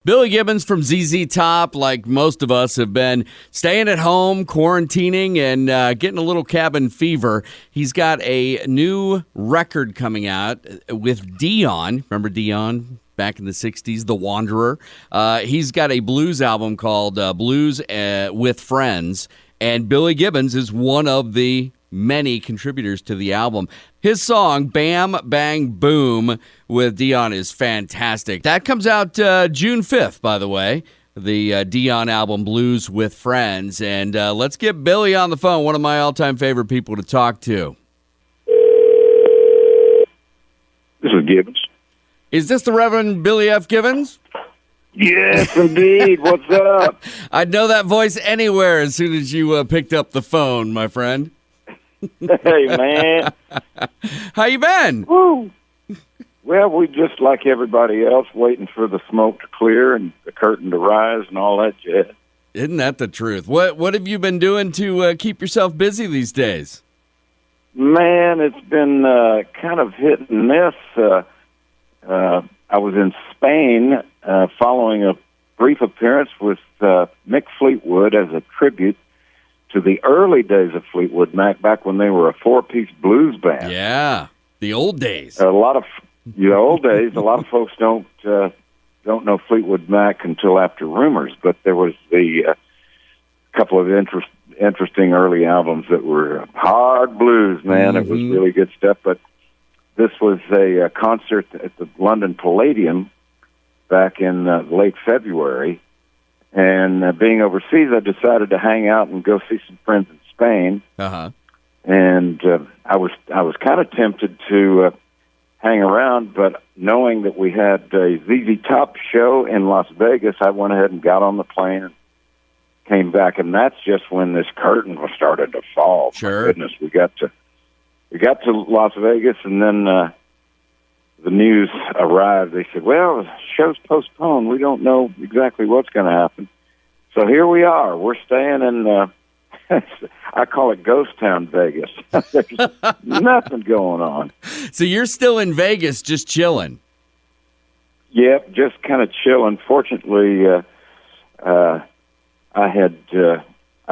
Billy Gibbons from ZZ Top, like most of us, have been staying at home, quarantining, and getting a little cabin fever. He's got a new record coming out with Dion. Remember Dion back in the 60s, The Wanderer? He's got a blues album called Blues with Friends, and Billy Gibbons is one of the many contributors to the album. His song, Bam, Bang, Boom, with Dion is fantastic. That comes out June 5th, by the way, the Dion album, Blues with Friends. And let's get Billy on the phone, one of my all-time favorite people to talk to. This is Gibbons. Is this the Reverend Billy F. Gibbons? Yes, indeed. What's up? I'd know that voice anywhere as soon as you picked up the phone, my friend. Hey, man. How you been? Woo. Well, we just like everybody else, waiting for the smoke to clear and the curtain to rise and all that jazz. Isn't that the truth? What have you been doing to keep yourself busy these days? Man, it's been kind of hit and miss. I was in Spain following a brief appearance with Mick Fleetwood as a tribute to the early days of Fleetwood Mac, back when they were a four-piece blues band. Yeah, the old days. A lot of folks don't know Fleetwood Mac until after Rumors, but there was the couple of interesting early albums that were hard blues, man. It was really good stuff. But this was a concert at the London Palladium back in late February. And being overseas, I decided to hang out and go see some friends in Spain. Uh-huh. And I was kind of tempted to hang around, but knowing that we had a ZZ Top show in Las Vegas, I went ahead and got on the plane and came back. And that's just when this curtain was started to fall. Sure. My goodness, we got to Las Vegas, and then the news arrived. They said, well, the show's postponed. We don't know exactly what's going to happen. So here we are. We're staying in, I call it Ghost Town, Vegas. There's nothing going on. So you're still in Vegas just chilling? Yep, just kind of chilling. Fortunately, I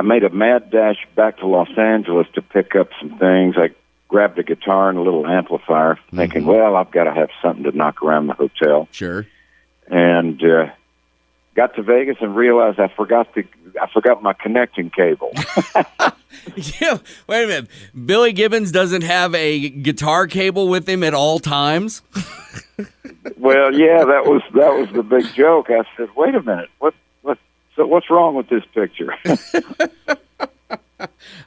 made a mad dash back to Los Angeles to pick up some things. I grabbed a guitar and a little amplifier, thinking, well, I've got to have something to knock around the hotel. Sure. And got to Vegas and realized I forgot my connecting cable. Yeah, wait a minute. Billy Gibbons doesn't have a guitar cable with him at all times? Well, yeah, that was the big joke. I said, wait a minute, what's wrong with this picture?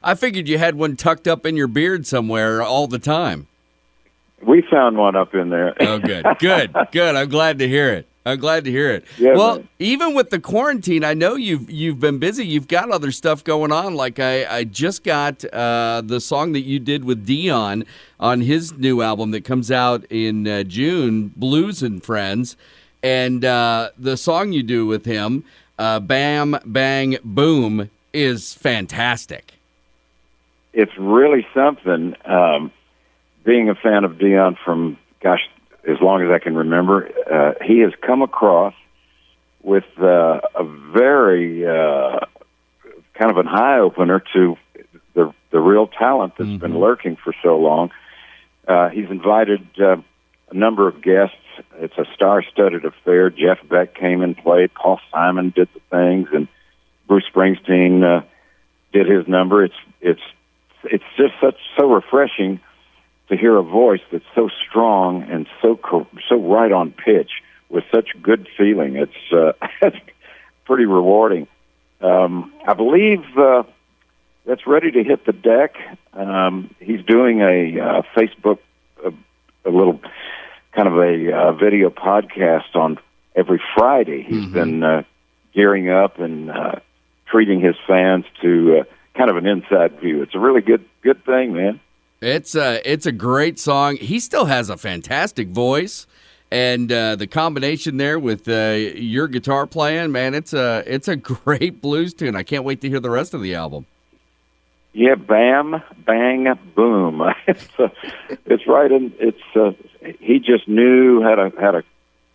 I figured you had one tucked up in your beard somewhere all the time. We found one up in there. Oh, good. I'm glad to hear it. Yeah, well, man. Even with the quarantine, I know you've been busy. You've got other stuff going on. Like I just got the song that you did with Dion on his new album that comes out in June, Blues and Friends. And the song you do with him, Bam, Bang, Boom, is fantastic. It's really something. Being a fan of Dion from, as long as I can remember, he has come across with a very kind of an eye-opener to the real talent that's been lurking for so long. He's invited a number of guests. It's a star-studded affair. Jeff Beck came and played. Paul Simon did the things, and Bruce Springsteen did his number. It's just so refreshing to hear a voice that's so strong and so right on pitch with such good feeling. It's pretty rewarding. I believe that's ready to hit the deck. He's doing a Facebook, a little kind of a video podcast on every Friday. He's been gearing up and treating his fans to kind of an inside view. It's a really good thing, man. It's a great song. He still has a fantastic voice, and the combination there with your guitar playing, man, it's a great blues tune. I can't wait to hear the rest of the album. Yeah, Bam, Bang, Boom. It's right, and he just knew how to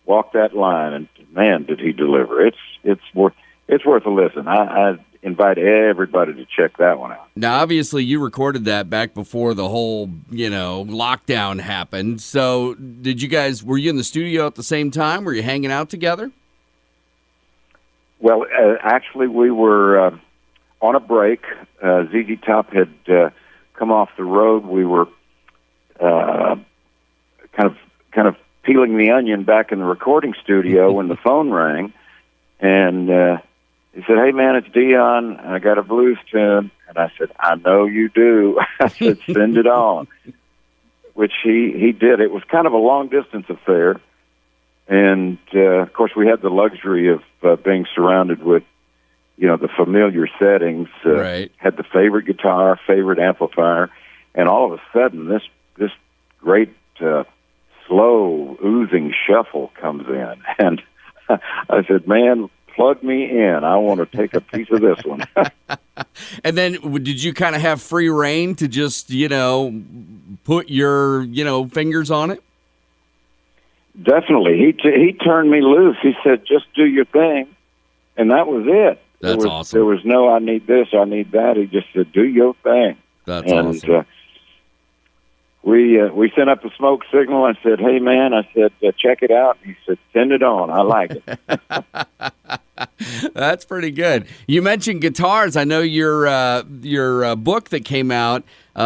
walked that line, and man, did he deliver! It's worth a listen. I invite everybody to check that one out. Now, obviously, you recorded that back before the whole, lockdown happened. So, were you in the studio at the same time? Were you hanging out together? Well, actually, we were on a break. ZZ Top had come off the road. We were kind of peeling the onion back in the recording studio when the phone rang, and he said, "Hey, man, it's Dion. I got a blues tune." And I said, "I know you do." I said, "Send it on," which he did. It was kind of a long-distance affair. And, of course, we had the luxury of being surrounded with, the familiar settings. Right. Had the favorite guitar, favorite amplifier. And all of a sudden, this great, slow, oozing shuffle comes in. And I said, "Man, plug me in. I want to take a piece of this one." And then did you kind of have free reign to just, put your, fingers on it? Definitely. He turned me loose. He said, "Just do your thing." And that was it. That's awesome. There was no, "I need this, I need that." He just said, "Do your thing." That's awesome. We sent up a smoke signal. I said, "Hey, man," I said, "check it out." He said, "Send it on. I like it." That's pretty good. You mentioned guitars. I know your book that came out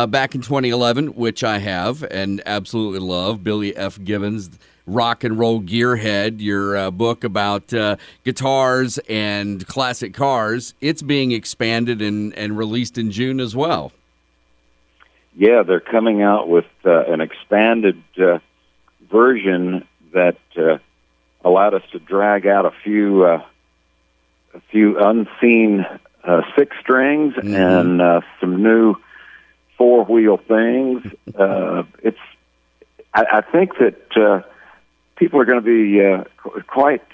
back in 2011, which I have and absolutely love, Billy F. Gibbons, Rock and Roll Gearhead, your book about guitars and classic cars. It's being expanded and released in June as well. Yeah, they're coming out with an expanded version that allowed us to drag out a few unseen six strings and some new four-wheel things. I think that people are going to be quite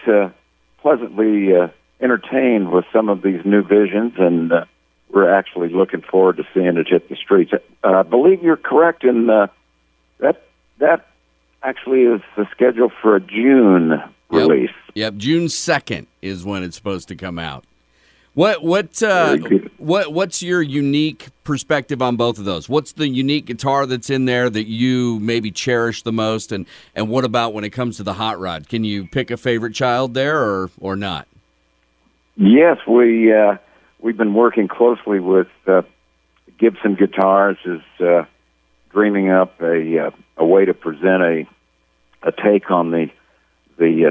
pleasantly entertained with some of these new visions, and we're actually looking forward to seeing it hit the streets. I believe you're correct in that actually is the schedule for a June release. Yep, June 2nd is when it's supposed to come out. What's your unique perspective on both of those? What's the unique guitar that's in there that you maybe cherish the most, and what about when it comes to the hot rod? Can you pick a favorite child there or not? Yes, we've been working closely with Gibson Guitars, is dreaming up a way to present a take on the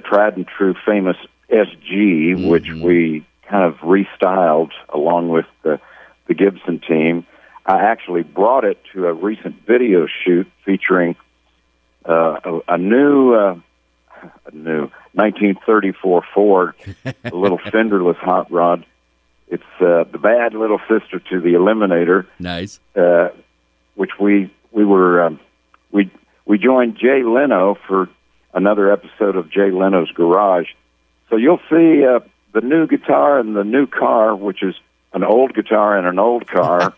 tried and true famous SG, which we kind of restyled along with the Gibson team. I actually brought it to a recent video shoot featuring a new 1934 Ford, a little fenderless hot rod. It's the bad little sister to the Eliminator. Nice. Which we joined Jay Leno for another episode of Jay Leno's Garage. So you'll see the new guitar and the new car, which is an old guitar and an old car,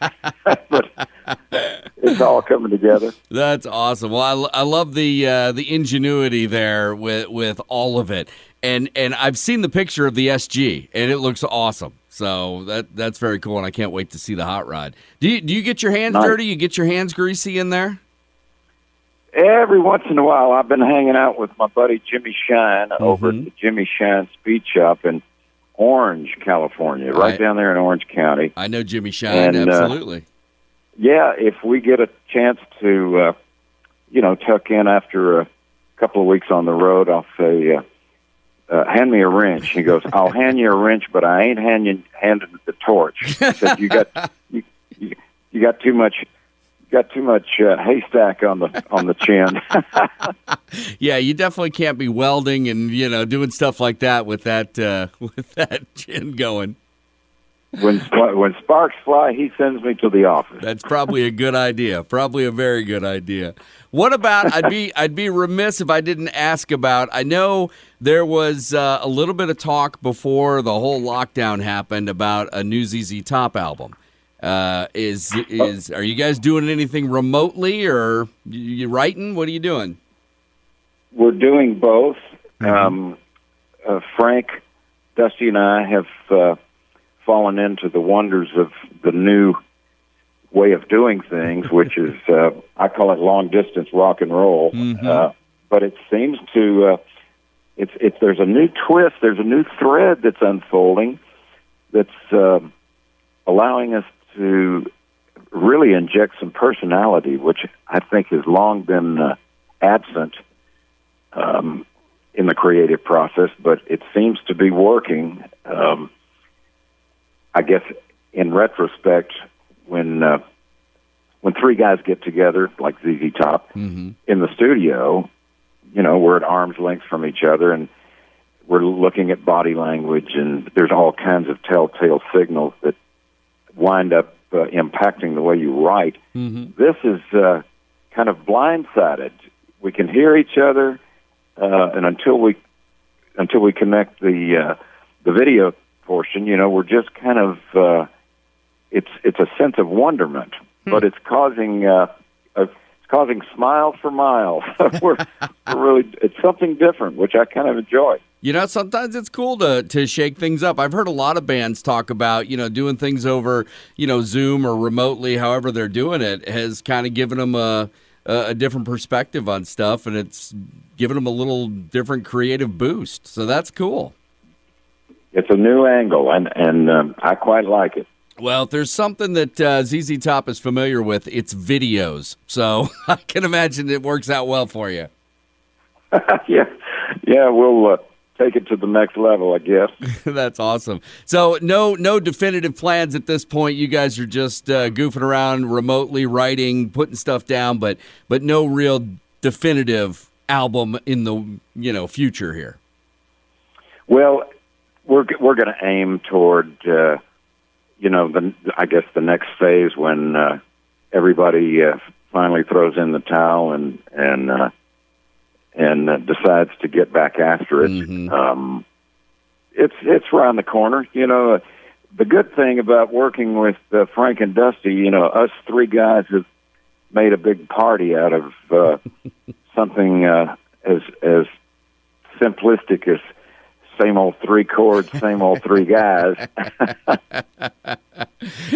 but it's all coming together. That's awesome. Well, I love the ingenuity there with all of it, and I've seen the picture of the SG, and it looks awesome. So that's very cool, and I can't wait to see the hot rod. Do you get your hands dirty? You get your hands greasy in there? Every once in a while. I've been hanging out with my buddy Jimmy Shine over at the Jimmy Shine Speed Shop in Orange, California, right down there in Orange County. I know Jimmy Shine, absolutely. Yeah, if we get a chance to, tuck in after a couple of weeks on the road, I'll say, hand me a wrench. He goes, "I'll hand you a wrench, but I ain't handing the torch." He said, "You got too much haystack on the chin." Yeah, you definitely can't be welding and doing stuff like that with that chin going. When sparks fly, he sends me to the office. That's probably a good idea. Probably a very good idea. What about? I'd be remiss if I didn't ask about. I know there was a little bit of talk before the whole lockdown happened about a new ZZ Top album. Are you guys doing anything remotely, or you writing? What are you doing? We're doing both. Frank, Dusty, and I have fallen into the wonders of the new way of doing things, which is, I call it long-distance rock and roll. But it seems to, there's a new twist, there's a new thread that's unfolding that's allowing us to really inject some personality, which I think has long been absent in the creative process, but it seems to be working. I guess in retrospect, when three guys get together, like ZZ Top, in the studio, we're at arm's length from each other, and we're looking at body language, and there's all kinds of telltale signals that wind up impacting the way you write. This is kind of blindsided. We can hear each other, and until we connect the video portion, we're just kind of it's a sense of wonderment, but it's causing smiles for miles. we're really, it's something different, which I kind of enjoy. Sometimes it's cool to shake things up. I've heard a lot of bands talk about, doing things over, Zoom or remotely, however they're doing it, has kind of given them a different perspective on stuff, and it's given them a little different creative boost. So that's cool. It's a new angle, and I quite like it. Well, if there's something that ZZ Top is familiar with, it's videos. So I can imagine it works out well for you. Yeah, we'll take it to the next level, I guess. That's awesome. So no definitive plans at this point. You guys are just goofing around remotely, writing, putting stuff down, but no real definitive album in the future here. Well, we're going to aim toward I guess the next phase when everybody finally throws in the towel and decides to get back after it. It's around the corner. The good thing about working with Frank and Dusty, us three guys have made a big party out of something as simplistic as same old three chords, same old three guys.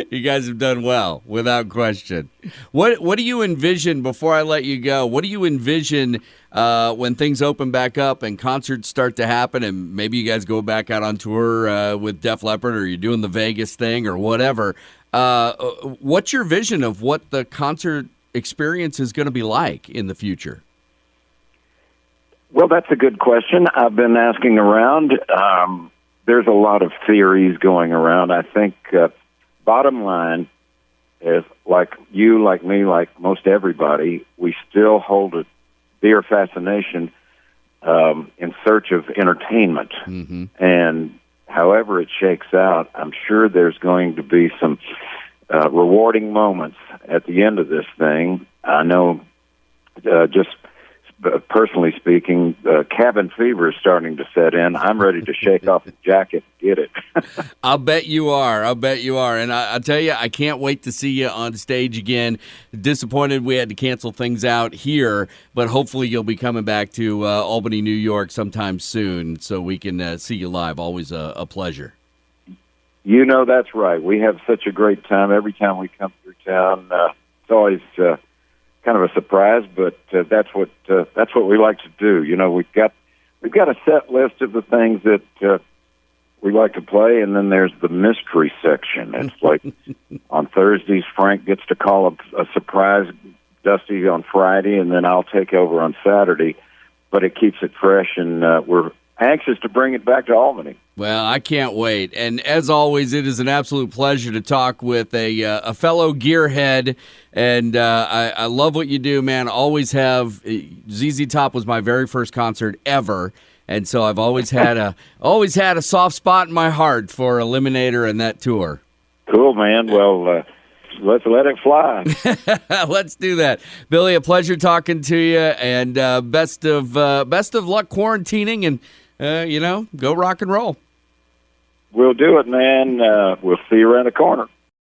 You guys have done well, without question. What do you envision, before I let you go, what do you envision when things open back up and concerts start to happen and maybe you guys go back out on tour with Def Leppard, or you're doing the Vegas thing or whatever? What's your vision of what the concert experience is going to be like in the future? Well, that's a good question. I've been asking around. There's a lot of theories going around. I think bottom line is, like you, like me, like most everybody, we still hold a dear fascination in search of entertainment. And however it shakes out, I'm sure there's going to be some rewarding moments at the end of this thing. I know just personally speaking, cabin fever is starting to set in. I'm ready to shake off the jacket and get it. I'll bet you are. And I'll tell you, I can't wait to see you on stage again. Disappointed we had to cancel things out here, but hopefully you'll be coming back to Albany, New York sometime soon so we can see you live. Always a pleasure. That's right. We have such a great time every time we come through town. It's always kind of a surprise, but that's what we like to do. We've got a set list of the things that we like to play, and then there's the mystery section. It's like on Thursdays, Frank gets to call a surprise Dusty on Friday, and then I'll take over on Saturday. But it keeps it fresh, and we're anxious to bring it back to Albany. Well, I can't wait. And as always, it is an absolute pleasure to talk with a fellow gearhead. And I love what you do, man. Always have. ZZ Top was my very first concert ever. And so I've always had a soft spot in my heart for Eliminator and that tour. Cool, man. Well, let's let it fly. Let's do that. Billy, a pleasure talking to you, and best of luck quarantining, and go rock and roll. We'll do it, man. We'll see you around the corner.